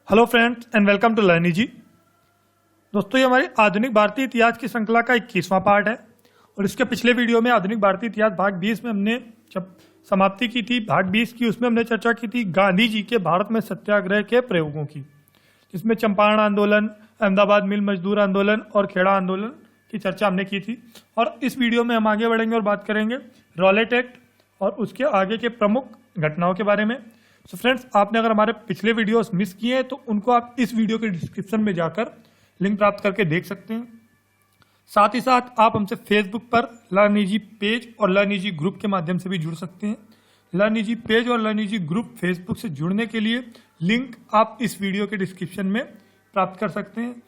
Hello friends and welcome to Learning ji. दोस्तों, ये हमारी आधुनिक भारतीय इतिहास की श्रृंखला का 21वां पार्ट है और इसके पिछले वीडियो में आधुनिक भारतीय इतिहास भाग 20 में हमने जब समाप्ति की थी भाग 20 की, उसमें हमने चर्चा की थी गांधी जी के भारत में सत्याग्रह के प्रयोगों की, जिसमें चंपारण आंदोलन, अहमदाबाद मिल मजदूर आंदोलन और खेड़ा आंदोलन की चर्चा हमने की थी। और इस वीडियो में हम आगे बढ़ेंगे और बात करेंगे रॉलेट एक्ट और उसके आगे के प्रमुख घटनाओं के बारे में। सो फ्रेंड्स, आपने अगर हमारे पिछले वीडियोस मिस किए हैं तो उनको आप इस वीडियो के डिस्क्रिप्शन में जाकर लिंक प्राप्त करके देख सकते हैं। साथ ही साथ आप हमसे फेसबुक पर लर्निंग पेज और लर्निंग ग्रुप के माध्यम से भी जुड़ सकते हैं। लर्निंग पेज और लर्निंग ग्रुप फेसबुक से जुड़ने के लिए लिंक आप इस वीडियो के डिस्क्रिप्शन में प्राप्त कर सकते हैं।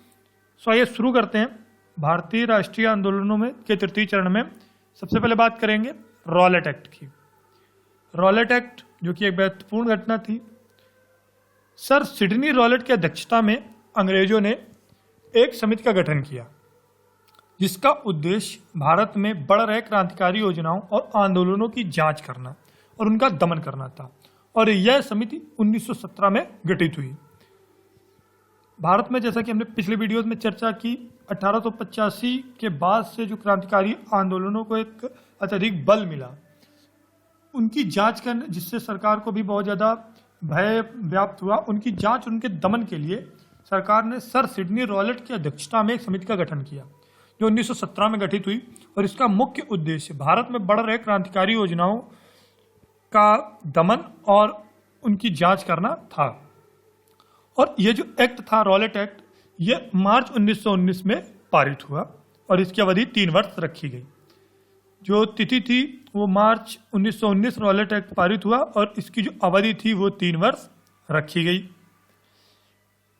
सो आइए शुरू करते हैं। भारतीय राष्ट्रीय आंदोलनों में के तृतीय चरण में सबसे पहले बात करेंगे रॉलेट एक्ट की। रॉलेट एक्ट जो कि एक महत्वपूर्ण घटना थी। सर सिडनी रॉलेट की अध्यक्षता में अंग्रेजों ने एक समिति का गठन किया, जिसका उद्देश्य भारत में बढ़ रहे क्रांतिकारी योजनाओं और आंदोलनों की जांच करना और उनका दमन करना था। और यह समिति 1917 में गठित हुई। भारत में, जैसा कि हमने पिछले वीडियोस में चर्चा की, 1885 के बाद से जो क्रांतिकारी आंदोलनों को एक अत्यधिक बल मिला, उनकी जांच करने, जिससे सरकार को भी बहुत ज़्यादा भय व्याप्त हुआ, उनकी जांच, उनके दमन के लिए सरकार ने सर सिडनी रॉलेट की अध्यक्षता में एक समिति का गठन किया, जो 1917 में गठित हुई। और इसका मुख्य उद्देश्य भारत में बढ़ रहे क्रांतिकारी योजनाओं का दमन और उनकी जांच करना था। और ये जो एक्ट था, रॉलेट एक्ट, ये मार्च 1919 में पारित हुआ और इसकी अवधि 3 वर्ष रखी गई। जो तिथि थी वो मार्च 1919 रॉलेट एक्ट पारित हुआ और इसकी जो अवधि थी वो 3 वर्ष रखी गई।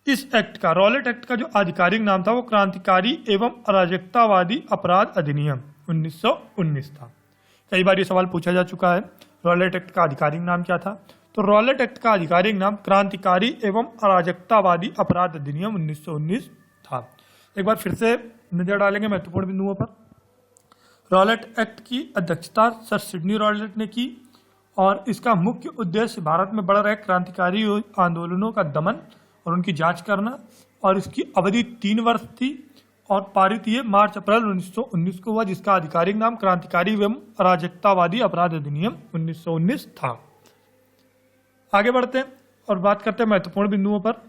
इस एक्ट का, रॉलेट एक्ट का जो आधिकारिक नाम था वो क्रांतिकारी एवं अराजकतावादी अपराध अधिनियम 1919 था। कई बार ये सवाल पूछा जा चुका है, रॉलेट एक्ट का आधिकारिक नाम क्या था? तो रॉलेट एक्ट का आधिकारिक नाम क्रांतिकारी एवं अराजकतावादी अपराध अधिनियम 1919 था। एक बार फिर से नजर डालेंगे महत्वपूर्ण बिंदुओं पर। रॉलेट एक्ट की अध्यक्षता सर सिडनी रॉलेट ने की और इसका मुख्य उद्देश्य भारत में बढ़ रहे क्रांतिकारी आंदोलनों का दमन और उनकी जांच करना, और इसकी अवधि 3 वर्ष थी और पारित ये मार्च अप्रैल 1919 को हुआ, जिसका आधिकारिक नाम क्रांतिकारी एवं अराजकतावादी अपराध अधिनियम 1919 था। आगे बढ़ते हैं और बात करते हैं महत्वपूर्ण बिंदुओं पर।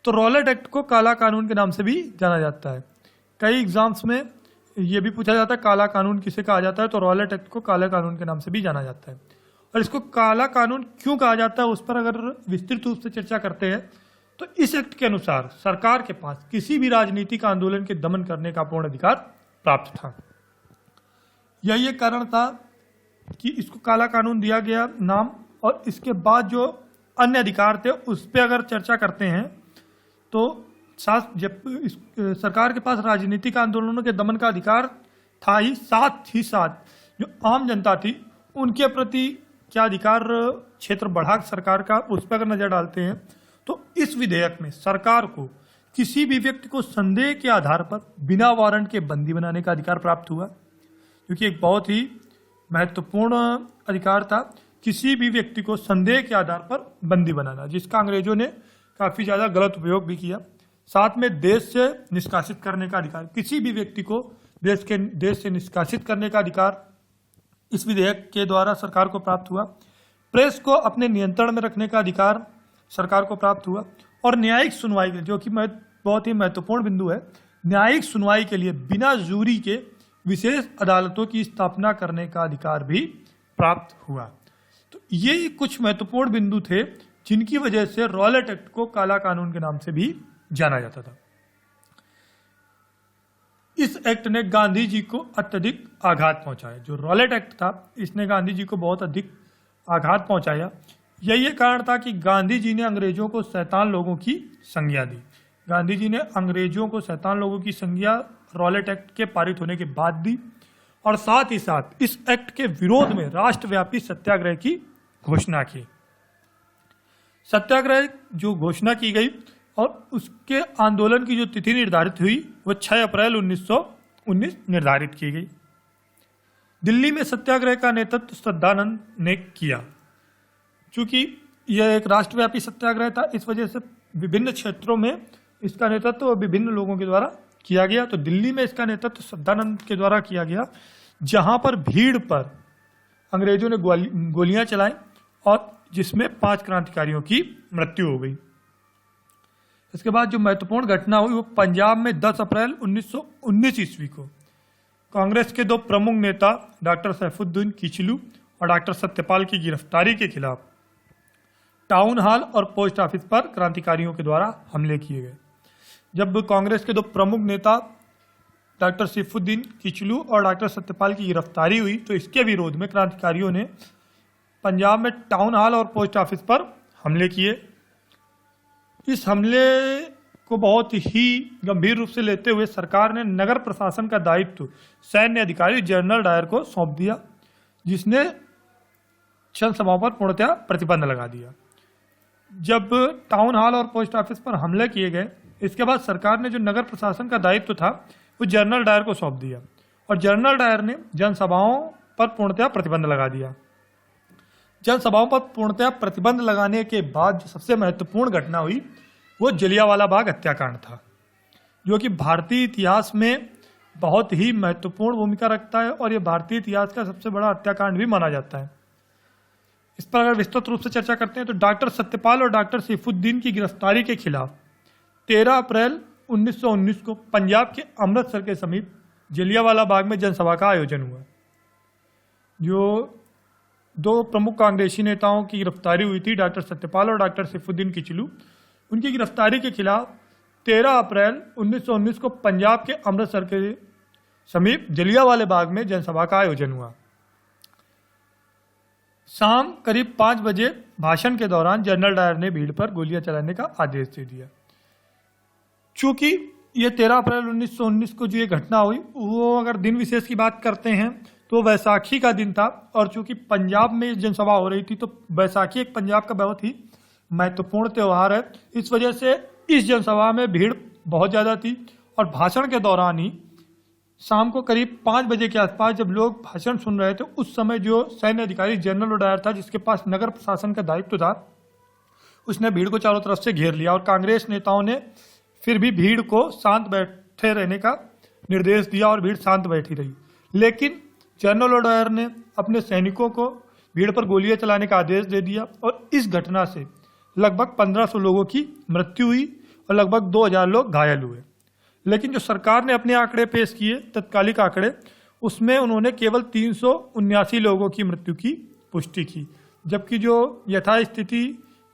तो रॉलेट एक्ट को काला कानून के नाम से भी जाना जाता है। कई एग्जाम्स में ये भी पूछा जाता है काला कानून किसे कहा जाता है, तो रॉलेट एक्ट को काला कानून के नाम से भी जाना जाता है। और इसको काला कानून क्यों कहा जाता है उस पर अगर विस्तृत रूप से चर्चा करते हैं तो इस एक्ट के अनुसार सरकार के पास किसी भी राजनीतिक आंदोलन के दमन करने का पूर्ण अधिकार प्राप्त था। यही एक कारण था कि इसको काला कानून दिया गया नाम। और इसके बाद जो अन्य अधिकार थे उस पर अगर चर्चा करते हैं तो जब सरकार के पास राजनीतिक आंदोलनों के दमन का अधिकार था ही, साथ जो आम जनता थी उनके प्रति क्या अधिकार क्षेत्र बढ़ा सरकार का, उस पर अगर नजर डालते हैं तो इस विधेयक में सरकार को किसी भी व्यक्ति को संदेह के आधार पर बिना वारंट के बंदी बनाने का अधिकार प्राप्त हुआ, क्योंकि एक बहुत ही महत्वपूर्ण अधिकार था किसी भी व्यक्ति को संदेह के आधार पर बंदी बनाना, जिसका अंग्रेजों ने काफी ज्यादा गलत उपयोग भी किया। साथ में देश से निष्कासित करने का अधिकार, किसी भी व्यक्ति को देश से निष्कासित करने का अधिकार इस विधेयक के द्वारा सरकार को प्राप्त हुआ। प्रेस को अपने नियंत्रण में रखने का अधिकार सरकार को प्राप्त हुआ। और न्यायिक सुनवाई के, जो कि बहुत ही महत्वपूर्ण बिंदु है, न्यायिक सुनवाई के लिए बिना जूरी के विशेष अदालतों की स्थापना करने का अधिकार भी प्राप्त हुआ। तो ये कुछ महत्वपूर्ण बिंदु थे जिनकी वजह से रॉलेट एक्ट को काला कानून के नाम से भी जाना जाता था। इस एक्ट ने गांधी जी को अत्यधिक आघात पहुंचाया। जो रॉलेट एक्ट था इसने गांधी जी को बहुत अधिक आघात पहुंचाया। यही कारण था कि गांधी जी ने अंग्रेजों को शैतान लोगों की संज्ञा दी। गांधी जी ने अंग्रेजों को शैतान लोगों की संज्ञा रॉलेट एक्ट के पारित होने के बाद दी और साथ ही साथ इस एक्ट के विरोध में राष्ट्रव्यापी सत्याग्रह की घोषणा की। सत्याग्रह जो घोषणा की गई और उसके आंदोलन की जो तिथि निर्धारित हुई वो 6 अप्रैल 1919 निर्धारित की गई। दिल्ली में सत्याग्रह का नेतृत्व श्रद्धानंद ने किया। चूंकि यह एक राष्ट्रव्यापी सत्याग्रह था, इस वजह से विभिन्न क्षेत्रों में इसका नेतृत्व विभिन्न लोगों के द्वारा किया गया। तो दिल्ली में इसका नेतृत्व सदानंद के द्वारा किया गया, जहां पर भीड़ पर अंग्रेजों ने गोलियां चलाई और जिसमें 5 क्रांतिकारियों की मृत्यु हो गई। इसके बाद जो महत्वपूर्ण घटना हुई वो पंजाब में 10 अप्रैल 1919 ईस्वी को कांग्रेस के 2 प्रमुख नेता डॉक्टर सैफुद्दीन किचलू और डॉक्टर सत्यपाल की गिरफ्तारी के खिलाफ टाउन हॉल और पोस्ट ऑफिस पर क्रांतिकारियों के द्वारा हमले किए गए। जब कांग्रेस के 2 प्रमुख नेता डॉक्टर सैफुद्दीन किचलू और डॉक्टर सत्यपाल की गिरफ्तारी हुई तो इसके विरोध में क्रांतिकारियों ने पंजाब में टाउन हॉल और पोस्ट ऑफिस पर हमले किए। इस हमले को बहुत ही गंभीर रूप से लेते हुए सरकार ने नगर प्रशासन का दायित्व सैन्य अधिकारी जनरल डायर को सौंप दिया, जिसने जनसभाओं पर पूर्णतः प्रतिबंध लगा दिया। जब टाउन हॉल और पोस्ट ऑफिस पर हमले किए गए, इसके बाद सरकार ने जो नगर प्रशासन का दायित्व था वो जनरल डायर को सौंप दिया और जनरल डायर ने जनसभाओं पर पूर्णतः प्रतिबंध लगा दिया। जनसभाओं पर पूर्णतः प्रतिबंध लगाने के बाद जो सबसे महत्वपूर्ण घटना हुई वो जलियांवाला बाग हत्याकांड था, जो कि भारतीय इतिहास में बहुत ही महत्वपूर्ण भूमिका रखता है और ये भारतीय इतिहास का सबसे बड़ा हत्याकांड भी माना जाता है। इस पर अगर विस्तृत रूप से चर्चा करते हैं तो डॉक्टर सत्यपाल और डॉक्टर सैफुद्दीन की गिरफ्तारी के खिलाफ 13 अप्रैल 1919 को पंजाब के अमृतसर के समीप जलियांवाला बाग में जनसभा का आयोजन हुआ। जो 2 प्रमुख कांग्रेसी नेताओं की गिरफ्तारी हुई थी, डॉक्टर सत्यपाल और डॉक्टर सैफुद्दीन किचलू, उनकी गिरफ्तारी के खिलाफ 13 अप्रैल 1919 को पंजाब के अमृतसर के समीप जलियांवाला बाग में जनसभा का आयोजन हुआ। शाम करीब 5 बजे भाषण के दौरान जनरल डायर ने भीड़ पर गोलियां चलाने का आदेश दे दिया। चूंकि ये 13 अप्रैल 1919 को जो ये घटना हुई वो अगर दिन विशेष की बात करते हैं तो वैसाखी का दिन था और चूंकि पंजाब में जनसभा हो रही थी तो वैसाखी एक पंजाब का बहुत ही महत्वपूर्ण त्यौहार है। इस वजह से इस जनसभा में भीड़ बहुत ज़्यादा थी और भाषण के दौरान ही शाम को करीब 5 बजे के आसपास जब लोग भाषण सुन रहे थे उस समय जो सैन्य अधिकारी जनरल डायर था, जिसके पास नगर प्रशासन का दायित्व था, उसने भीड़ को चारों तरफ से घेर लिया और कांग्रेस नेताओं ने फिर भी भीड़ को शांत बैठे रहने का निर्देश दिया और भीड़ शांत बैठी रही। लेकिन जनरल डायर ने अपने सैनिकों को भीड़ पर गोलियां चलाने का आदेश दे दिया और इस घटना से लगभग 1500 लोगों की मृत्यु हुई और लगभग 2000 लोग घायल हुए। लेकिन जो सरकार ने अपने आंकड़े पेश किए, तत्कालिक आंकड़े, उसमें उन्होंने केवल 379 लोगों की मृत्यु की पुष्टि की, जबकि जो यथास्थिति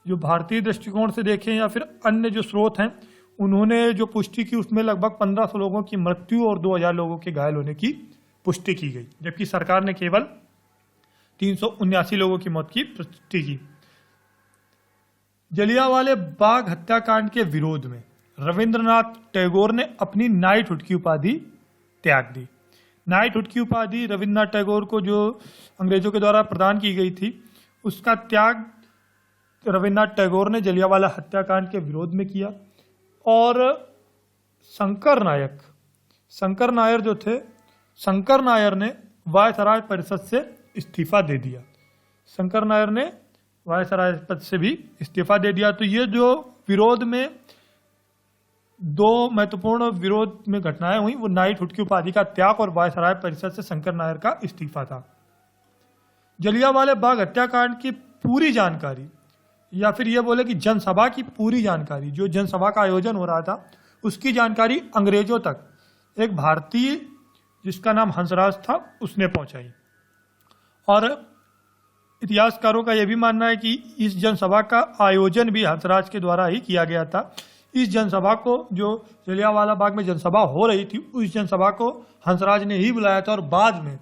जो भारतीय दृष्टिकोण से देखें या फिर अन्य जो स्रोत हैं उन्होंने जो पुष्टि की उसमें लगभग 1500 लोगों की मृत्यु और 2000 लोगों के घायल होने की पुष्टि की गई, जबकि सरकार ने केवल 379 लोगों की मौत की पुष्टि की। जलियांवाला बाग हत्याकांड के विरोध में रविंद्रनाथ टैगोर ने अपनी नाइटहुड की उपाधि त्याग दी। नाइटहुड की उपाधि रविंद्रनाथ टैगोर को जो अंग्रेजों के द्वारा प्रदान की गई थी, उसका त्याग रविंद्रनाथ टैगोर ने जलियांवाला हत्याकांड के विरोध में किया और शंकर नायर जो थे, शंकर नायर ने वायसराय परिषद से इस्तीफा दे दिया। शंकर नायर ने वायसराय पद से भी इस्तीफा दे दिया। तो ये जो विरोध में 2 महत्वपूर्ण विरोध में घटनाएं हुई वो नाइटहुड की उपाधि का त्याग और वायसराय परिषद से शंकर नायर का इस्तीफा था। जलियांवाला बाग हत्याकांड की पूरी जानकारी या फिर ये बोले कि जनसभा की पूरी जानकारी, जो जनसभा का आयोजन हो रहा था उसकी जानकारी अंग्रेजों तक एक भारतीय जिसका नाम हंसराज था उसने पहुंचाई। और इतिहासकारों का यह भी मानना है कि इस जनसभा का आयोजन भी हंसराज के द्वारा ही किया गया था। इस जनसभा को, जो जलियांवाला बाग में जनसभा हो रही थी, उस जनसभा को हंसराज ने ही बुलाया था और बाद में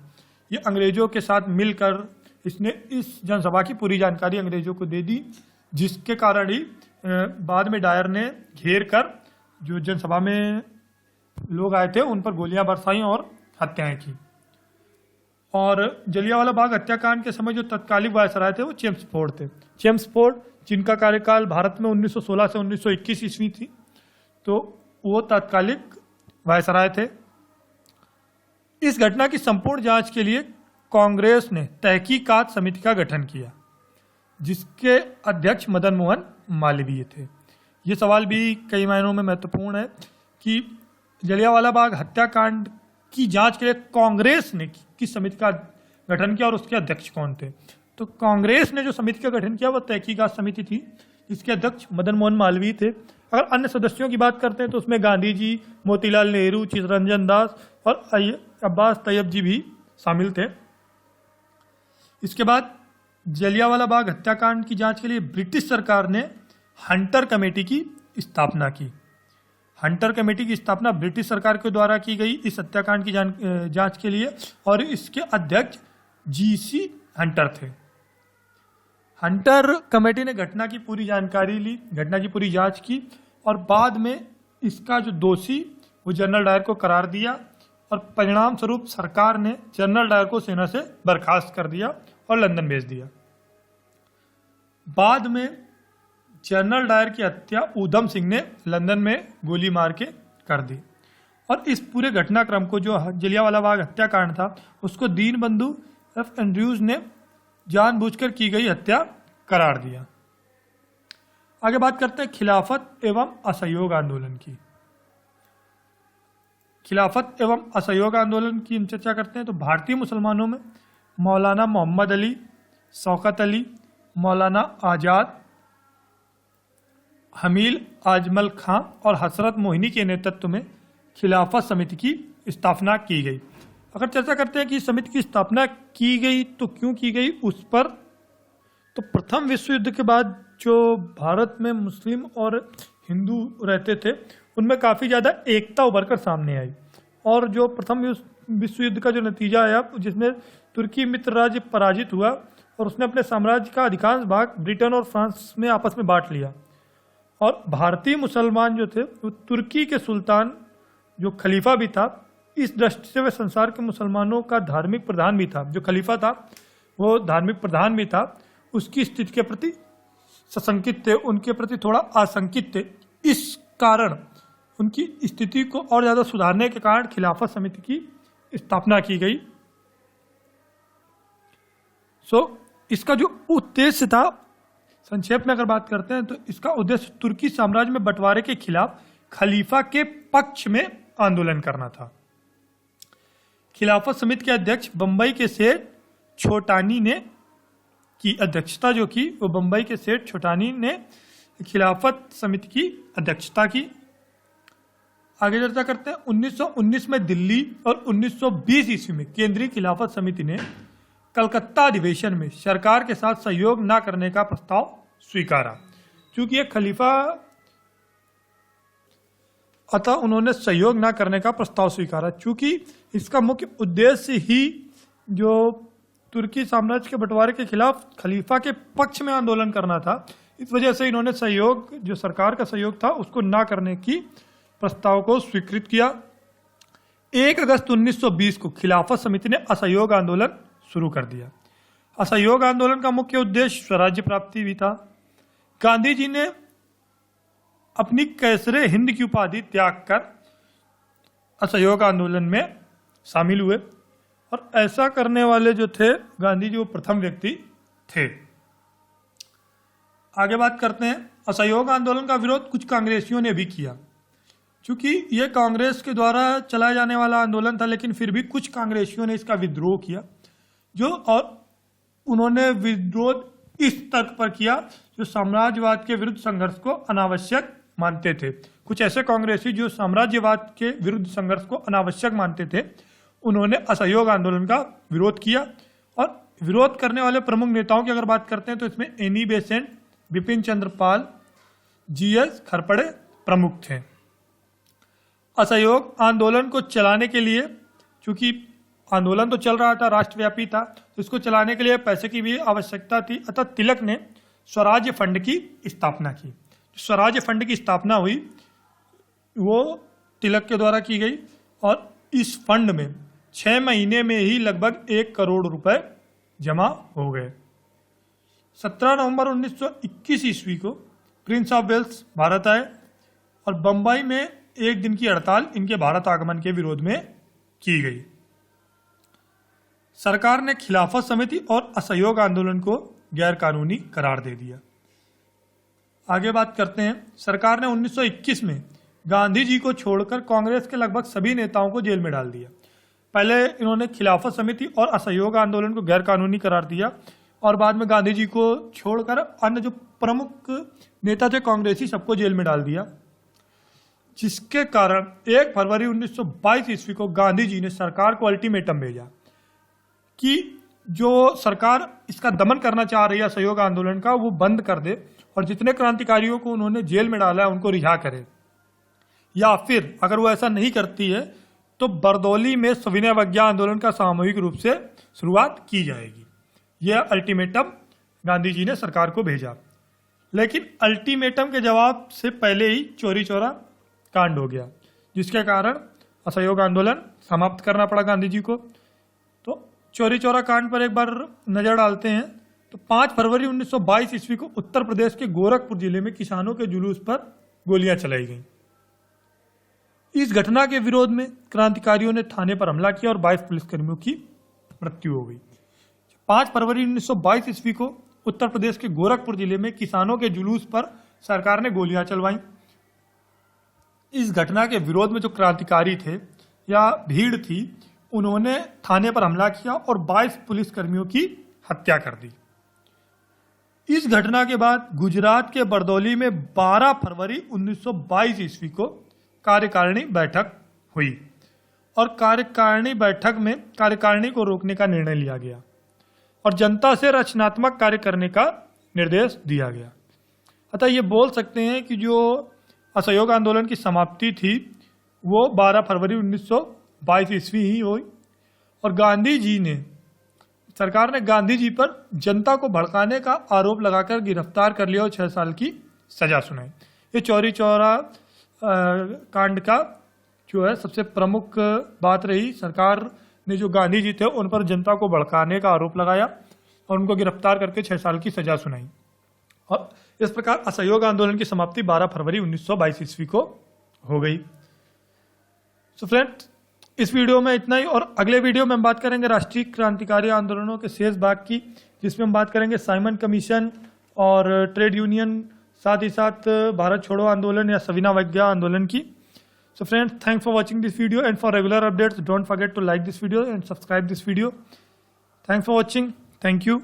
ये अंग्रेजों के साथ मिलकर इसने इस जनसभा की पूरी जानकारी अंग्रेजों को दे दी, जिसके कारण ही बाद में डायर ने घेर कर जो जनसभा में लोग आए थे उन पर गोलियां बरसाई और हत्याएं की। और जलियांवाला बाग हत्याकांड के समय जो तत्कालिक वायसराय थे वो चेम्सफोर्ड थे। चेम्सफोर्ड जिनका कार्यकाल भारत में 1916 से 1921 ईस्वी थी, तो वो तत्कालिक वायसराय थे। इस घटना की संपूर्ण जांच के लिए कांग्रेस ने तहकीकात समिति का गठन किया, जिसके अध्यक्ष मदन मोहन मालवीय थे। ये सवाल भी कई मायनों में महत्वपूर्ण है कि जलियांवाला बाग हत्याकांड की जांच के लिए कांग्रेस ने किस समिति का गठन किया और उसके अध्यक्ष कौन थे। तो कांग्रेस ने जो समिति का गठन किया वो तहकीकात समिति थी, जिसके अध्यक्ष मदन मोहन मालवीय थे। अगर अन्य सदस्यों की बात करते हैं तो उसमें गांधी जी, मोतीलाल नेहरू, चित्तरंजन दास और अब्बास तैयब जी भी शामिल थे। इसके बाद जलियांवाला बाग हत्याकांड की जांच के लिए ब्रिटिश सरकार ने हंटर कमेटी की स्थापना की। हंटर कमेटी की स्थापना ब्रिटिश सरकार के द्वारा की गई इस हत्याकांड की जांच के लिए, और इसके अध्यक्ष जीसी हंटर थे। हंटर कमेटी ने घटना की पूरी जानकारी ली, घटना की पूरी जांच की और बाद में इसका जो दोषी वो जनरल डायर को करार दिया, और परिणाम स्वरूप सरकार ने जनरल डायर को सेना से बर्खास्त कर दिया और लंदन भेज दिया। बाद में जनरल डायर की हत्या ऊधम सिंह ने लंदन में गोली मार के कर दी, और इस पूरे घटनाक्रम को जो जलियांवाला बाग हत्याकांड था उसको दीनबंधु एफ एंड्रयूज ने जानबूझकर की गई हत्या करार दिया। आगे बात करते हैं खिलाफत एवं असहयोग आंदोलन की। खिलाफत एवं असहयोग आंदोलन की हम चर्चा करते हैं तो भारतीय मुसलमानों में मौलाना मोहम्मद अली, शौकत अली, मौलाना आज़ाद, हमील आजमल खां और हसरत मोहिनी के नेतृत्व में खिलाफत समिति की स्थापना की गई। अगर चर्चा करते हैं कि समिति की स्थापना की गई तो क्यों की गई उस पर, तो प्रथम विश्व युद्ध के बाद जो भारत में मुस्लिम और हिंदू रहते थे उनमें काफ़ी ज़्यादा एकता उभर कर सामने आई, और जो प्रथम विश्व युद्ध का जो नतीजा आया जिसमें तुर्की मित्र राज्य पराजित हुआ और उसने अपने साम्राज्य का अधिकांश भाग ब्रिटेन और फ्रांस में आपस में बांट लिया, और भारतीय मुसलमान जो थे वो तुर्की के सुल्तान जो खलीफा भी था, इस दृष्टि से वे संसार के मुसलमानों का धार्मिक प्रधान भी था। जो खलीफा था वो धार्मिक प्रधान भी था, उसकी स्थिति के प्रति सशंकित थे, उनके प्रति थोड़ा आशंकित थे। इस कारण उनकी स्थिति को और ज़्यादा सुधारने के कारण खिलाफत समिति की स्थापना की गई। इसका जो उद्देश्य था, संक्षेप में अगर बात करते हैं तो इसका उद्देश्य तुर्की साम्राज्य में बंटवारे के खिलाफ खलीफा के पक्ष में आंदोलन करना था। खिलाफत समिति के अध्यक्ष बंबई के सेठ छोटानी ने की अध्यक्षता जो की, वो बंबई के सेठ छोटानी ने खिलाफत समिति की अध्यक्षता की। आगे चर्चा करते हैं 1919 में दिल्ली और 1920 ईस्वी में केंद्रीय खिलाफत समिति ने कलकत्ता अधिवेशन में सरकार के साथ सहयोग न करने का प्रस्ताव स्वीकारा। चूंकि ये खलीफा अतः उन्होंने सहयोग न करने का प्रस्ताव स्वीकारा, चूंकि इसका मुख्य उद्देश्य ही जो तुर्की साम्राज्य के बंटवारे के खिलाफ खलीफा के पक्ष में आंदोलन करना था। इस वजह से इन्होंने सहयोग, जो सरकार का सहयोग था, उसको ना करने की प्रस्ताव को स्वीकृत किया। 1 अगस्त 1920 को खिलाफत समिति ने असहयोग आंदोलन शुरू कर दिया। असहयोग आंदोलन का मुख्य उद्देश्य स्वराज्य प्राप्ति भी था। गांधी जी ने अपनी कैसरे हिंद की उपाधि त्याग कर असहयोग आंदोलन में शामिल हुए, और ऐसा करने वाले जो थे गांधी जी वो प्रथम व्यक्ति थे। आगे बात करते हैं असहयोग आंदोलन का विरोध कुछ कांग्रेसियों ने भी किया। चूंकि यह कांग्रेस के द्वारा चलाया जाने वाला आंदोलन था, लेकिन फिर भी कुछ कांग्रेसियों ने इसका विद्रोह किया, और उन्होंने विद्रोह इस तर्क पर किया जो साम्राज्यवाद के विरुद्ध संघर्ष को अनावश्यक मानते थे। कुछ ऐसे कांग्रेसी जो साम्राज्यवाद के विरुद्ध संघर्ष को अनावश्यक मानते थे, उन्होंने असहयोग आंदोलन का विरोध किया। और विरोध करने वाले प्रमुख नेताओं की अगर बात करते हैं तो इसमें Annie Besant, Bipin Chandra Pal, GS खरपड़े प्रमुख थे। असहयोग आंदोलन को चलाने के लिए, चूंकि आंदोलन तो चल रहा था, राष्ट्रव्यापी था, तो इसको चलाने के लिए पैसे की भी आवश्यकता थी। अतः तिलक ने स्वराज्य फंड की स्थापना की। स्वराज्य फंड की स्थापना हुई वो तिलक के द्वारा की गई, और इस फंड में 6 महीने में ही लगभग 1 करोड़ रुपए जमा हो गए। 17 नवंबर 1921 ईस्वी को प्रिंस ऑफ वेल्स भारत आए, और बंबई में 1 दिन की हड़ताल इनके भारत आगमन के विरोध में की गई। सरकार ने खिलाफत समिति और असहयोग आंदोलन को गैर कानूनी करार दे दिया। आगे बात करते हैं। सरकार ने 1921 में गांधी जी को छोड़कर कांग्रेस के लगभग सभी नेताओं को जेल में डाल दिया। पहले इन्होंने खिलाफत समिति और असहयोग आंदोलन को गैर कानूनी करार दिया और बाद में गांधी जी को छोड़कर अन्य जो प्रमुख नेता थे कांग्रेसी सबको जेल में डाल दिया, जिसके कारण 1 फरवरी 1922 ईस्वी को गांधी जी ने सरकार को अल्टीमेटम भेजा कि जो सरकार इसका दमन करना चाह रही है असहयोग आंदोलन का, वो बंद कर दे और जितने क्रांतिकारियों को उन्होंने जेल में डाला है उनको रिहा करे, या फिर अगर वो ऐसा नहीं करती है तो बरदौली में सविनय अवज्ञा आंदोलन का सामूहिक रूप से शुरुआत की जाएगी। यह अल्टीमेटम गांधी जी ने सरकार को भेजा, लेकिन अल्टीमेटम के जवाब से पहले ही चौरी चौरा कांड हो गया, जिसके कारण असहयोग आंदोलन समाप्त करना पड़ा गांधी जी को। तो चौरी चौरा कांड पर एक बार नजर डालते हैं। तो 5 फरवरी 1922 ईस्वी को उत्तर प्रदेश के गोरखपुर जिले में किसानों के जुलूस पर गोलियां चलाई गईं। इस घटना के विरोध में क्रांतिकारियों ने थाने पर हमला किया और 22 पुलिसकर्मियों की मृत्यु हो गई। 5 फरवरी 1922 ईस्वी को उत्तर प्रदेश के गोरखपुर जिले में किसानों के जुलूस पर सरकार ने गोलियां चलवाई। इस घटना के विरोध में जो क्रांतिकारी थे या भीड़ थी, उन्होंने थाने पर हमला किया और 22 पुलिसकर्मियों की हत्या कर दी। इस घटना के बाद गुजरात के बरदौली में 12 फरवरी 1922 ईस्वी को कार्यकारिणी बैठक हुई और कार्यकारिणी बैठक में कार्यकारिणी को रोकने का निर्णय लिया गया और जनता से रचनात्मक कार्य करने का निर्देश दिया गया। अतः ये बोल सकते हैं कि जो असहयोग आंदोलन की समाप्ति थी वो 12 फरवरी 1922 ईस्वी ही हुई और सरकार ने गांधी जी पर जनता को भड़काने का आरोप लगाकर गिरफ्तार कर लिया और 6 साल की सजा सुनाई। ये चौरी चौरा कांड का जो है सबसे प्रमुख बात रही। सरकार ने जो गांधी जी थे उन पर जनता को भड़काने का आरोप लगाया और उनको गिरफ्तार करके 6 साल की सजा सुनाई और इस प्रकार असहयोग आंदोलन की समाप्ति 12 फरवरी 1922 ईस्वी को हो गई। सो फ्रेंड्स, इस वीडियो में इतना ही और अगले वीडियो में हम बात करेंगे राष्ट्रीय क्रांतिकारी आंदोलनों के शेष भाग की, जिसमें हम बात करेंगे साइमन कमीशन और ट्रेड यूनियन, साथ ही साथ भारत छोड़ो आंदोलन या सविनय अवज्ञा आंदोलन की। So friends, thanks for watching this video and for regular updates don't forget to like this video and subscribe this video. Thanks for watching. Thank you.